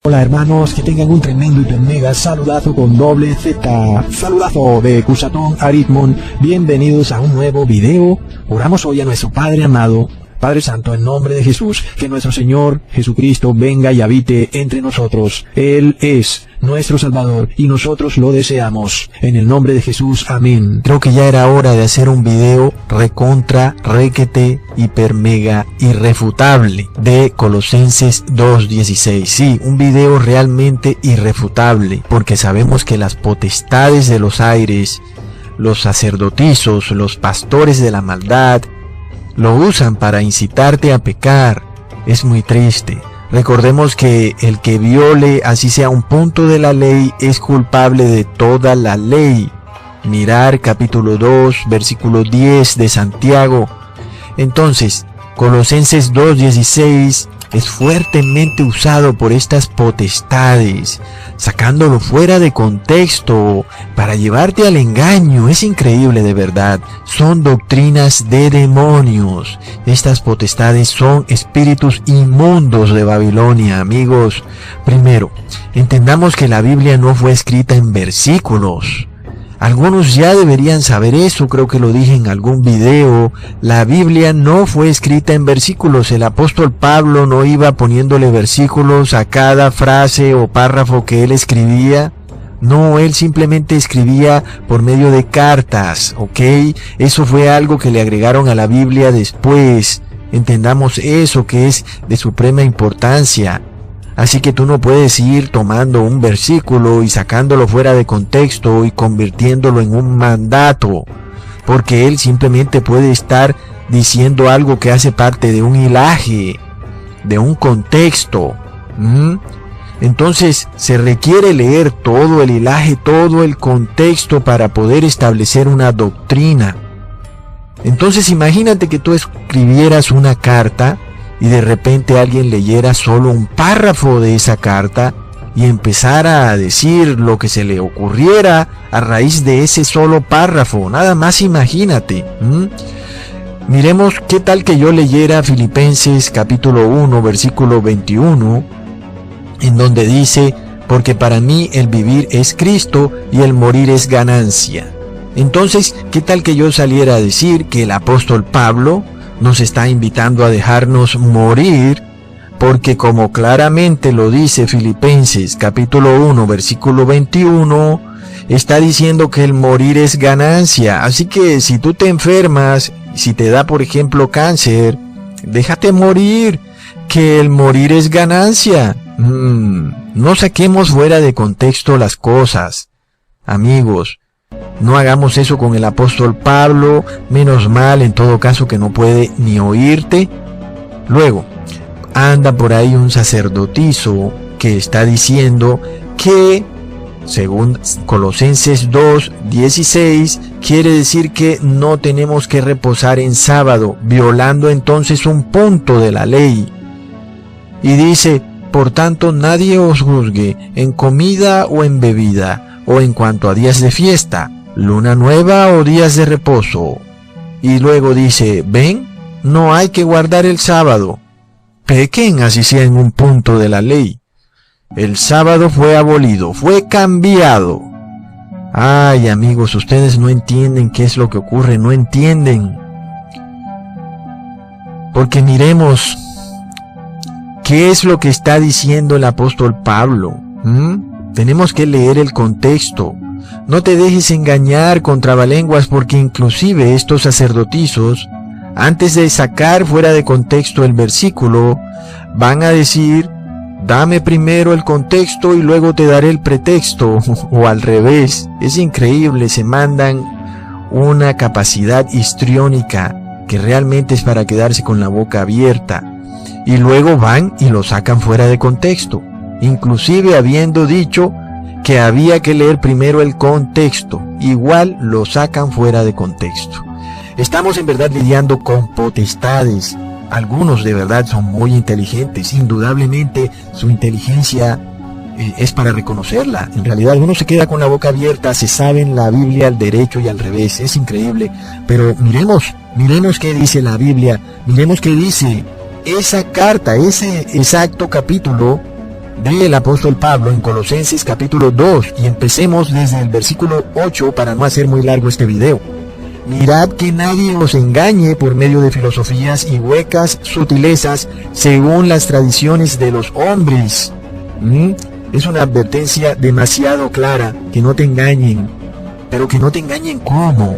Hola hermanos, que tengan un tremendo y mega saludazo con doble Z. Saludazo de Cusatón Aritmon. Bienvenidos a un nuevo video. Oramos hoy a nuestro Padre amado, Padre Santo, en nombre de Jesús, que nuestro Señor Jesucristo venga y habite entre nosotros. Él es nuestro Salvador y nosotros lo deseamos. En el nombre de Jesús, amén. Creo que ya era hora de hacer un video recontra, requete, hiper, mega, irrefutable de Colosenses 2:16. Sí, un video realmente irrefutable, porque sabemos que las potestades de los aires, los sacerdotizos, los pastores de la maldad, lo usan para incitarte a pecar. Es muy triste. Recordemos que el que viole, así sea un punto de la ley, es culpable de toda la ley. Mirar capítulo 2, versículo 10 de Santiago. Entonces, Colosenses 2:16 es fuertemente usado por estas potestades, sacándolo fuera de contexto para llevarte al engaño. Es increíble, de verdad. Son doctrinas de demonios. Estas potestades son espíritus inmundos de Babilonia, amigos. Primero, entendamos que la Biblia no fue escrita en versículos. Algunos ya deberían saber eso, creo que lo dije en algún video. La Biblia no fue escrita en versículos. El apóstol Pablo no iba poniéndole versículos a cada frase o párrafo que él escribía. No, él simplemente escribía por medio de cartas, ¿ok? Eso fue algo que le agregaron a la Biblia después. Entendamos eso, que es de suprema importancia. Así que tú no puedes ir tomando un versículo y sacándolo fuera de contexto y convirtiéndolo en un mandato, porque él simplemente puede estar diciendo algo que hace parte de un hilaje, de un contexto. Entonces se requiere leer todo el hilaje, todo el contexto para poder establecer una doctrina. Entonces imagínate que tú escribieras una carta y de repente alguien leyera solo un párrafo de esa carta y empezara a decir lo que se le ocurriera a raíz de ese solo párrafo. Nada más imagínate. Miremos qué tal que yo leyera Filipenses capítulo 1 versículo 21, en donde dice: porque para mí el vivir es Cristo y el morir es ganancia. Entonces, ¿qué tal que yo saliera a decir que el apóstol Pablo nos está invitando a dejarnos morir? Porque como claramente lo dice Filipenses capítulo 1 versículo 21, está diciendo que el morir es ganancia. Así que si tú te enfermas, si te da por ejemplo cáncer, déjate morir, que el morir es ganancia. No saquemos fuera de contexto las cosas, amigos. No hagamos eso con el apóstol Pablo, menos mal en todo caso que no puede ni oírte. Luego, anda por ahí un sacerdotizo que está diciendo que, según Colosenses 2:16, quiere decir que no tenemos que reposar en sábado, violando entonces un punto de la ley. Y dice: por tanto nadie os juzgue en comida o en bebida, o en cuanto a días de fiesta, luna nueva o días de reposo. Y luego dice: ven, no hay que guardar el sábado. Pequen así sea en un punto de la ley. El sábado fue abolido, fue cambiado. Ay, amigos, ustedes no entienden qué es lo que ocurre, no entienden. Porque miremos qué es lo que está diciendo el apóstol Pablo. Tenemos que leer el contexto. No te dejes engañar con trabalenguas, porque inclusive estos sacerdotizos, antes de sacar fuera de contexto el versículo, van a decir: dame primero el contexto y luego te daré el pretexto, o al revés. Es increíble, se mandan una capacidad histriónica que realmente es para quedarse con la boca abierta, y luego van y lo sacan fuera de contexto, inclusive habiendo dicho que había que leer primero el contexto, igual lo sacan fuera de contexto. Estamos en verdad lidiando con potestades. Algunos de verdad son muy inteligentes, indudablemente su inteligencia es para reconocerla. En realidad algunos se queda con la boca abierta, se saben la Biblia al derecho y al revés, es increíble. Pero miremos qué dice la Biblia, miremos qué dice esa carta, ese exacto capítulo del apóstol Pablo en Colosenses capítulo 2, y empecemos desde el versículo 8 para no hacer muy largo este video. Mirad que nadie os engañe por medio de filosofías y huecas sutilezas según las tradiciones de los hombres. Es una advertencia demasiado clara, que no te engañen. Pero que no te engañen ¿cómo?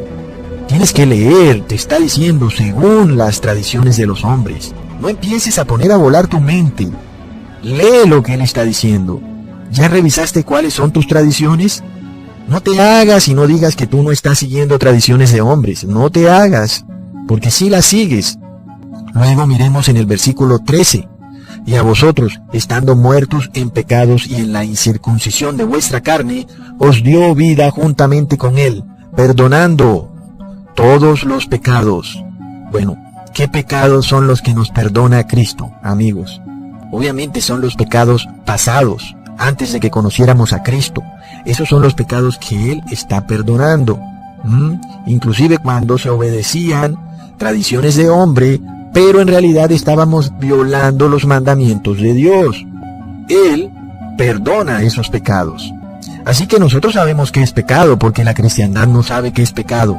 Tienes que leer, te está diciendo según las tradiciones de los hombres. No empieces a poner a volar tu mente. Lee lo que él está diciendo. ¿Ya revisaste cuáles son tus tradiciones? No te hagas y no digas que tú no estás siguiendo tradiciones de hombres. No te hagas, porque sí las sigues. Luego miremos en el versículo 13. Y a vosotros, estando muertos en pecados y en la incircuncisión de vuestra carne, os dio vida juntamente con él, perdonando todos los pecados. Bueno, ¿qué pecados son los que nos perdona Cristo, amigos? Obviamente son los pecados pasados, antes de que conociéramos a Cristo. Esos son los pecados que Él está perdonando. Inclusive cuando se obedecían tradiciones de hombre, pero en realidad estábamos violando los mandamientos de Dios. Él perdona esos pecados. Así que nosotros sabemos que es pecado, porque la cristiandad no sabe qué es pecado.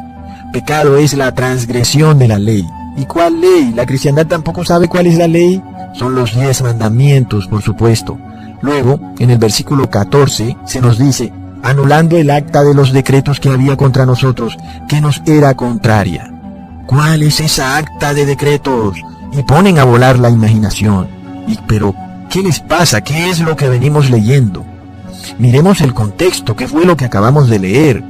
Pecado es la transgresión de la ley. ¿Y cuál ley? La cristiandad tampoco sabe cuál es la ley. Son los 10 mandamientos, por supuesto. Luego, en el versículo 14, se nos dice, anulando el acta de los decretos que había contra nosotros, que nos era contraria. ¿Cuál es esa acta de decretos? Y ponen a volar la imaginación. Pero, ¿qué les pasa? ¿Qué es lo que venimos leyendo? Miremos el contexto, ¿qué fue lo que acabamos de leer?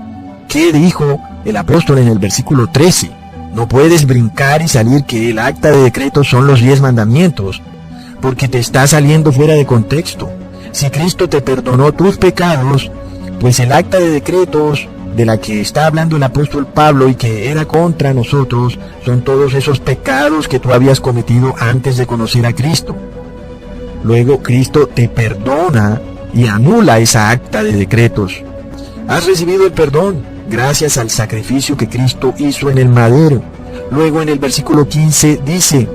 ¿Qué dijo el apóstol en el versículo 13? No puedes brincar y salir que el acta de decretos son los 10 mandamientos, porque te está saliendo fuera de contexto. Si Cristo te perdonó tus pecados, pues el acta de decretos de la que está hablando el apóstol Pablo y que era contra nosotros, son todos esos pecados que tú habías cometido antes de conocer a Cristo. Luego Cristo te perdona y anula esa acta de decretos. Has recibido el perdón gracias al sacrificio que Cristo hizo en el madero. Luego en el versículo 15 dice,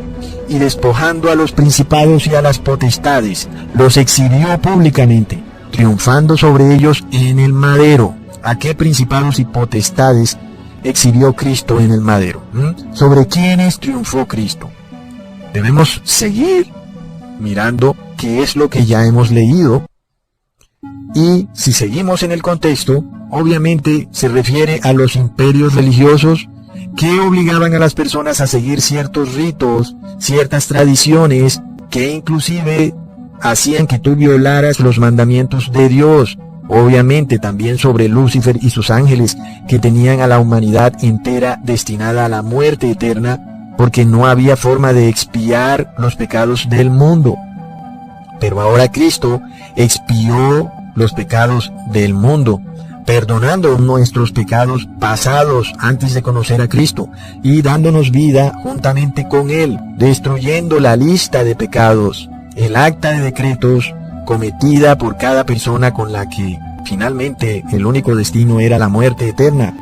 y despojando a los principados y a las potestades, los exhibió públicamente, triunfando sobre ellos en el madero. ¿A qué principados y potestades exhibió Cristo en el madero? ¿Sobre quiénes triunfó Cristo? Debemos seguir mirando qué es lo que ya hemos leído. Y si seguimos en el contexto, obviamente se refiere a los imperios religiosos que obligaban a las personas a seguir ciertos ritos, ciertas tradiciones, que inclusive hacían que tú violaras los mandamientos de Dios. Obviamente también sobre Lucifer y sus ángeles, que tenían a la humanidad entera destinada a la muerte eterna, porque no había forma de expiar los pecados del mundo. Pero ahora Cristo expió los pecados del mundo, perdonando nuestros pecados pasados antes de conocer a Cristo y dándonos vida juntamente con Él, destruyendo la lista de pecados, el acta de decretos cometida por cada persona con la que finalmente el único destino era la muerte eterna.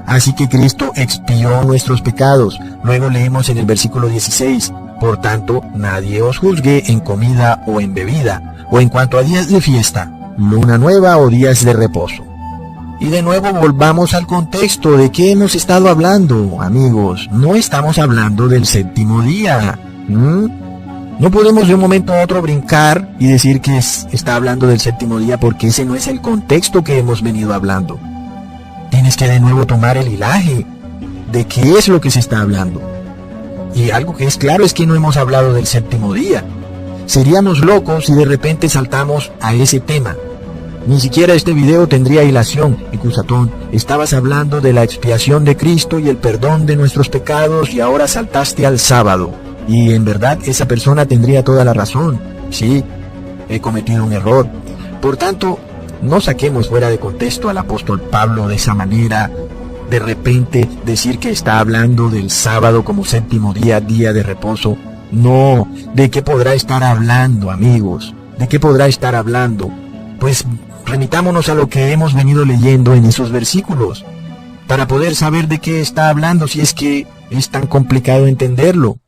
Así que Cristo expió nuestros pecados. Luego leemos en el versículo 16, por tanto, nadie os juzgue en comida o en bebida, o en cuanto a días de fiesta, luna nueva o días de reposo. Y de nuevo volvamos al contexto de qué hemos estado hablando, amigos. No estamos hablando del séptimo día. No podemos de un momento a otro brincar y decir que está hablando del séptimo día, porque ese no es el contexto que hemos venido hablando. Tienes que de nuevo tomar el hilaje de qué es lo que se está hablando. Y algo que es claro es que no hemos hablado del séptimo día. Seríamos locos si de repente saltamos a ese tema. Ni siquiera este video tendría hilación. Y Cusatón, estabas hablando de la expiación de Cristo y el perdón de nuestros pecados y ahora saltaste al sábado. Y en verdad esa persona tendría toda la razón. Sí, he cometido un error. Por tanto, no saquemos fuera de contexto al apóstol Pablo de esa manera. De repente decir que está hablando del sábado como séptimo día, día de reposo. No, ¿de qué podrá estar hablando, amigos? ¿De qué podrá estar hablando? Pues remitámonos a lo que hemos venido leyendo en esos versículos, para poder saber de qué está hablando, si es que es tan complicado entenderlo.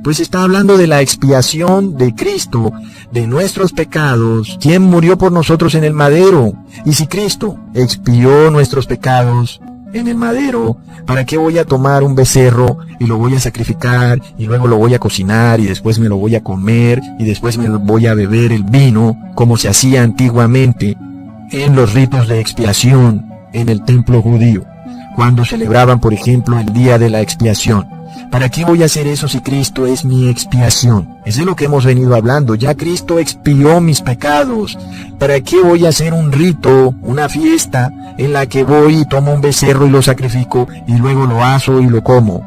Pues está hablando de la expiación de Cristo, de nuestros pecados, quien murió por nosotros en el madero. Y si Cristo expió nuestros pecados en el madero, ¿para qué voy a tomar un becerro y lo voy a sacrificar y luego lo voy a cocinar y después me lo voy a comer y después me voy a beber el vino, como se hacía antiguamente en los ritos de expiación en el templo judío, cuando celebraban, por ejemplo, el día de la expiación? ¿Para qué voy a hacer eso si Cristo es mi expiación? Es de lo que hemos venido hablando. Ya Cristo expió mis pecados. ¿Para qué voy a hacer un rito, una fiesta, en la que voy y tomo un becerro y lo sacrifico y luego lo aso y lo como?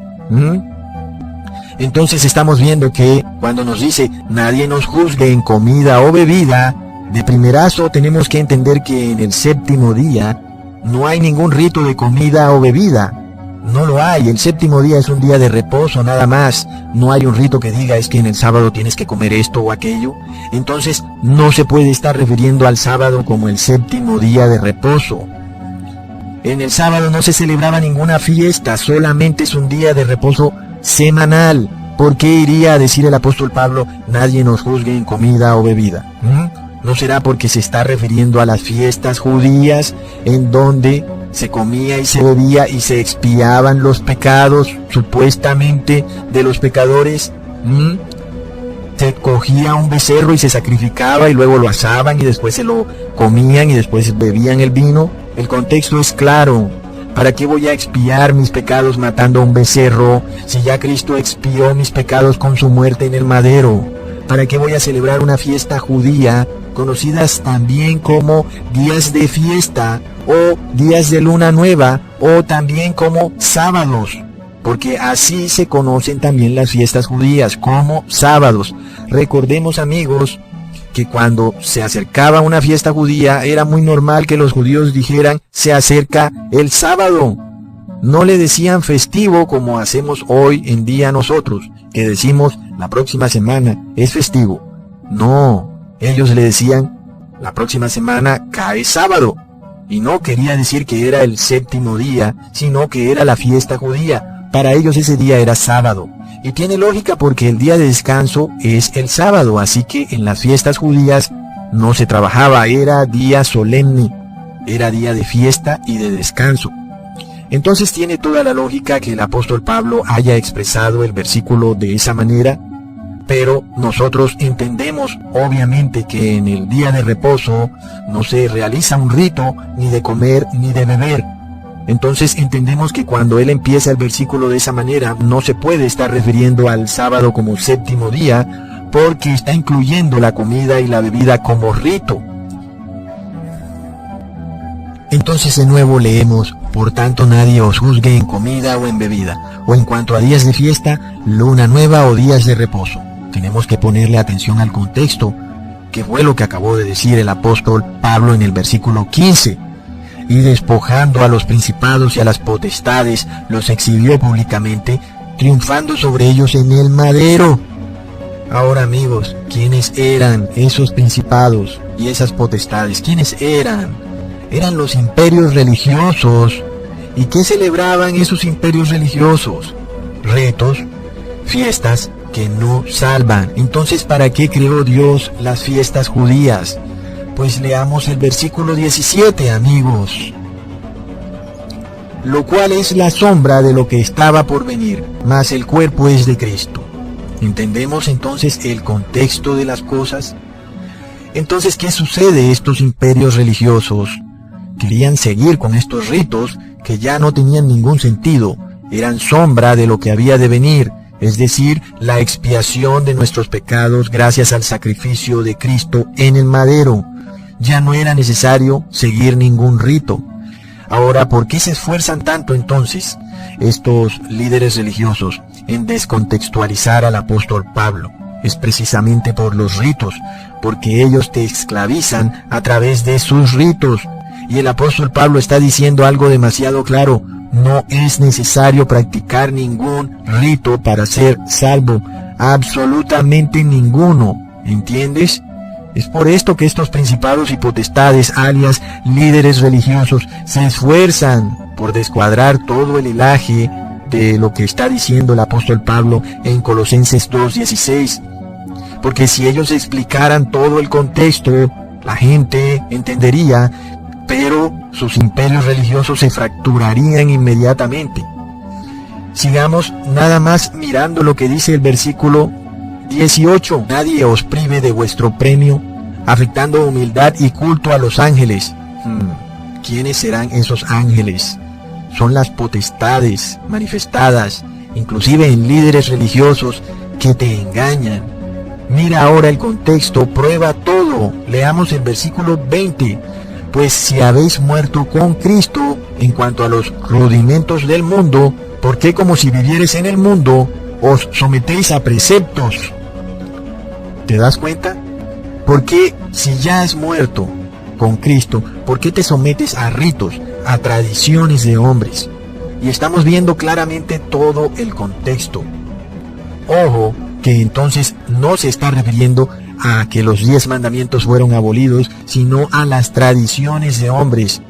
Entonces estamos viendo que cuando nos dice nadie nos juzgue en comida o bebida, de primerazo tenemos que entender que en el séptimo día no hay ningún rito de comida o bebida. No lo hay. El séptimo día es un día de reposo, nada más. No hay un rito que diga es que en el sábado tienes que comer esto o aquello. Entonces no se puede estar refiriendo al sábado como el séptimo día de reposo. En el sábado no se celebraba ninguna fiesta, solamente es un día de reposo semanal. ¿Por qué iría a decir el apóstol Pablo, nadie nos juzgue en comida o bebida? ¿No será porque se está refiriendo a las fiestas judías en donde se comía y se bebía y se expiaban los pecados, supuestamente, de los pecadores? Se cogía un becerro y se sacrificaba y luego lo asaban y después se lo comían y después bebían el vino. El contexto es claro. ¿Para qué voy a expiar mis pecados matando a un becerro si ya Cristo expió mis pecados con su muerte en el madero? ¿Para qué voy a celebrar una fiesta judía, conocidas también como días de fiesta o días de luna nueva o también como sábados? Porque así se conocen también las fiestas judías, como sábados. Recordemos, amigos, que cuando se acercaba una fiesta judía era muy normal que los judíos dijeran se acerca el sábado. No le decían festivo como hacemos hoy en día nosotros, que decimos la próxima semana es festivo. No, ellos le decían la próxima semana cae sábado. Y no quería decir que era el séptimo día, sino que era la fiesta judía. Para ellos ese día era sábado. Y tiene lógica porque el día de descanso es el sábado, así que en las fiestas judías no se trabajaba, era día solemne, era día de fiesta y de descanso. Entonces tiene toda la lógica que el apóstol Pablo haya expresado el versículo de esa manera, pero nosotros entendemos obviamente que en el día de reposo no se realiza un rito ni de comer ni de beber. Entonces entendemos que cuando él empieza el versículo de esa manera no se puede estar refiriendo al sábado como séptimo día, porque está incluyendo la comida y la bebida como rito. Entonces de nuevo leemos, por tanto nadie os juzgue en comida o en bebida, o en cuanto a días de fiesta, luna nueva o días de reposo. Tenemos que ponerle atención al contexto, que fue lo que acabó de decir el apóstol Pablo en el versículo 15. Y despojando a los principados y a las potestades, los exhibió públicamente, triunfando sobre ellos en el madero. Ahora, amigos, ¿quiénes eran esos principados y esas potestades? ¿Quiénes eran? Eran los imperios religiosos. ¿Y qué celebraban esos imperios religiosos? Ritos, fiestas que no salvan. Entonces, ¿para qué creó Dios las fiestas judías? Pues leamos el versículo 17, amigos. Lo cual es la sombra de lo que estaba por venir, mas el cuerpo es de Cristo. ¿Entendemos entonces el contexto de las cosas? Entonces, ¿qué sucede? Estos imperios religiosos querían seguir con estos ritos que ya no tenían ningún sentido. Eran sombra de lo que había de venir, es decir, la expiación de nuestros pecados gracias al sacrificio de Cristo en el madero. Ya no era necesario seguir ningún rito. Ahora, ¿por qué se esfuerzan tanto entonces estos líderes religiosos en descontextualizar al apóstol Pablo? Es precisamente por los ritos, porque ellos te esclavizan a través de sus ritos. Y el apóstol Pablo está diciendo algo demasiado claro: no es necesario practicar ningún rito para ser salvo, absolutamente ninguno, ¿entiendes? Es por esto que estos principados y potestades, alias líderes religiosos, se esfuerzan por descuadrar todo el hilaje de lo que está diciendo el apóstol Pablo en Colosenses 2:16. Porque si ellos explicaran todo el contexto, la gente entendería, pero sus imperios religiosos se fracturarían inmediatamente. Sigamos nada más mirando lo que dice el versículo 18. Nadie os prive de vuestro premio, afectando humildad y culto a los ángeles. ¿Quiénes serán esos ángeles? Son las potestades manifestadas, inclusive en líderes religiosos que te engañan. Mira ahora el contexto, prueba todo. Leamos el versículo 20. Pues si habéis muerto con Cristo en cuanto a los rudimentos del mundo, ¿por qué como si vivierais en el mundo os sometéis a preceptos? ¿Te das cuenta? ¿Por qué si ya has muerto con Cristo, por qué te sometes a ritos, a tradiciones de hombres? Y estamos viendo claramente todo el contexto. Ojo, que entonces no se está refiriendo a que los 10 mandamientos fueron abolidos, sino a las tradiciones de hombres.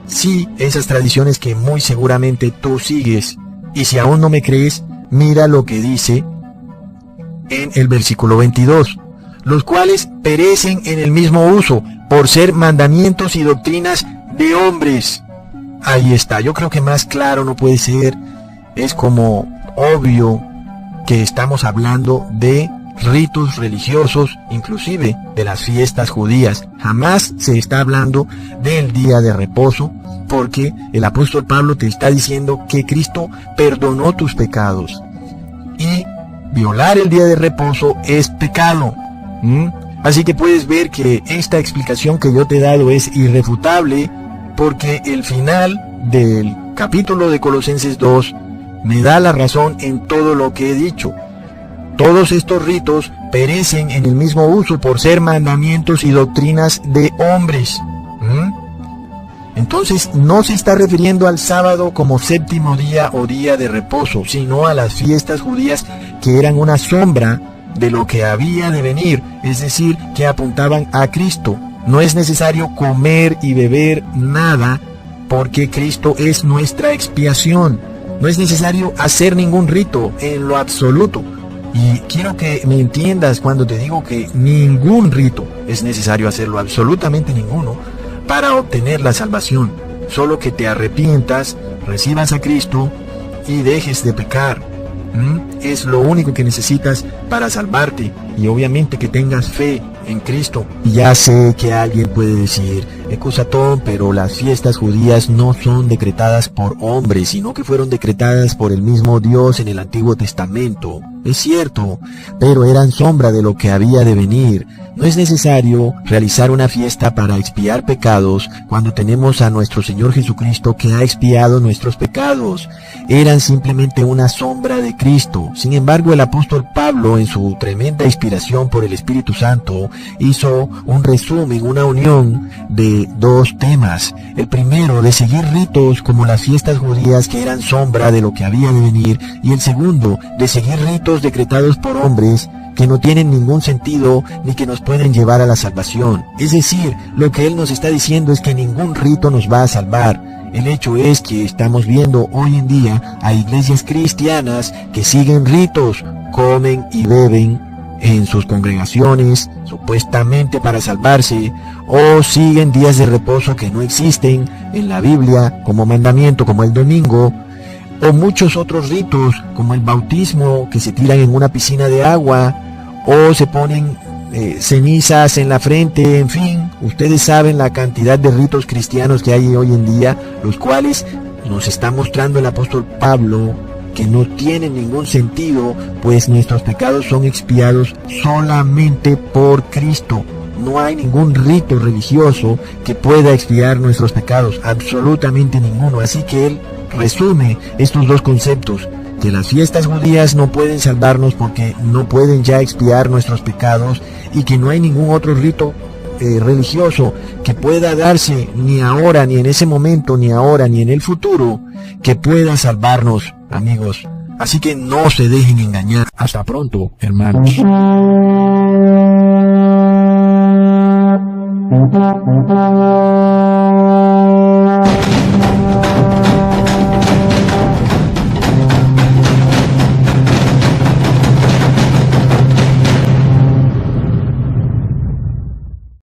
Sí, esas tradiciones que muy seguramente tú sigues. Y si aún no me crees, mira lo que dice en el versículo 22. Los cuales perecen en el mismo uso, por ser mandamientos y doctrinas de hombres. Ahí está, yo creo que más claro no puede ser. Es como obvio que estamos hablando de ritos religiosos, inclusive de las fiestas judías. Jamás se está hablando del día de reposo, porque el apóstol Pablo te está diciendo que Cristo perdonó tus pecados. Y violar el día de reposo es pecado. Así que puedes ver que esta explicación que yo te he dado es irrefutable, porque el final del capítulo de Colosenses 2 me da la razón en todo lo que he dicho. Todos estos ritos perecen en el mismo uso por ser mandamientos y doctrinas de hombres. Entonces no se está refiriendo al sábado como séptimo día o día de reposo, sino a las fiestas judías que eran una sombra de lo que había de venir, es decir, que apuntaban a Cristo. No es necesario comer y beber nada, porque Cristo es nuestra expiación. No es necesario hacer ningún rito en lo absoluto. Y quiero que me entiendas cuando te digo que ningún rito es necesario hacerlo, absolutamente ninguno, para obtener la salvación. Solo que te arrepientas, recibas a Cristo y dejes de pecar. Es lo único que necesitas para salvarte, y obviamente que tengas fe en Cristo. Y ya sé que alguien puede decir, Ecusatón, pero las fiestas judías no son decretadas por hombres, sino que fueron decretadas por el mismo Dios en el Antiguo Testamento. Es cierto, pero eran sombra de lo que había de venir. No es necesario realizar una fiesta para expiar pecados cuando tenemos a nuestro Señor Jesucristo que ha expiado nuestros pecados. Eran simplemente una sombra de Cristo. Sin embargo, el apóstol Pablo, en su tremenda inspiración por el Espíritu Santo, hizo un resumen, una unión de dos temas. El primero, de seguir ritos como las fiestas judías que eran sombra de lo que había de venir, y el segundo, de seguir ritos decretados por hombres que no tienen ningún sentido ni que nos pueden llevar a la salvación. Es decir, lo que él nos está diciendo es que ningún rito nos va a salvar. El hecho es que estamos viendo hoy en día a iglesias cristianas que siguen ritos, comen y beben en sus congregaciones, supuestamente para salvarse, o siguen días de reposo que no existen en la Biblia como mandamiento, como el domingo, o muchos otros ritos como el bautismo, que se tiran en una piscina de agua, o se ponen cenizas en la frente. En fin, ustedes saben la cantidad de ritos cristianos que hay hoy en día, los cuales nos está mostrando el apóstol Pablo que no tienen ningún sentido, pues nuestros pecados son expiados solamente por Cristo. No hay ningún rito religioso que pueda expiar nuestros pecados, absolutamente ninguno. Así que él resume estos dos conceptos, que las fiestas judías no pueden salvarnos porque no pueden ya expiar nuestros pecados, y que no hay ningún otro rito religioso que pueda darse ni ahora, ni en ese momento, ni ahora, ni en el futuro, que pueda salvarnos, amigos. Así que no se dejen engañar. Hasta pronto, hermanos.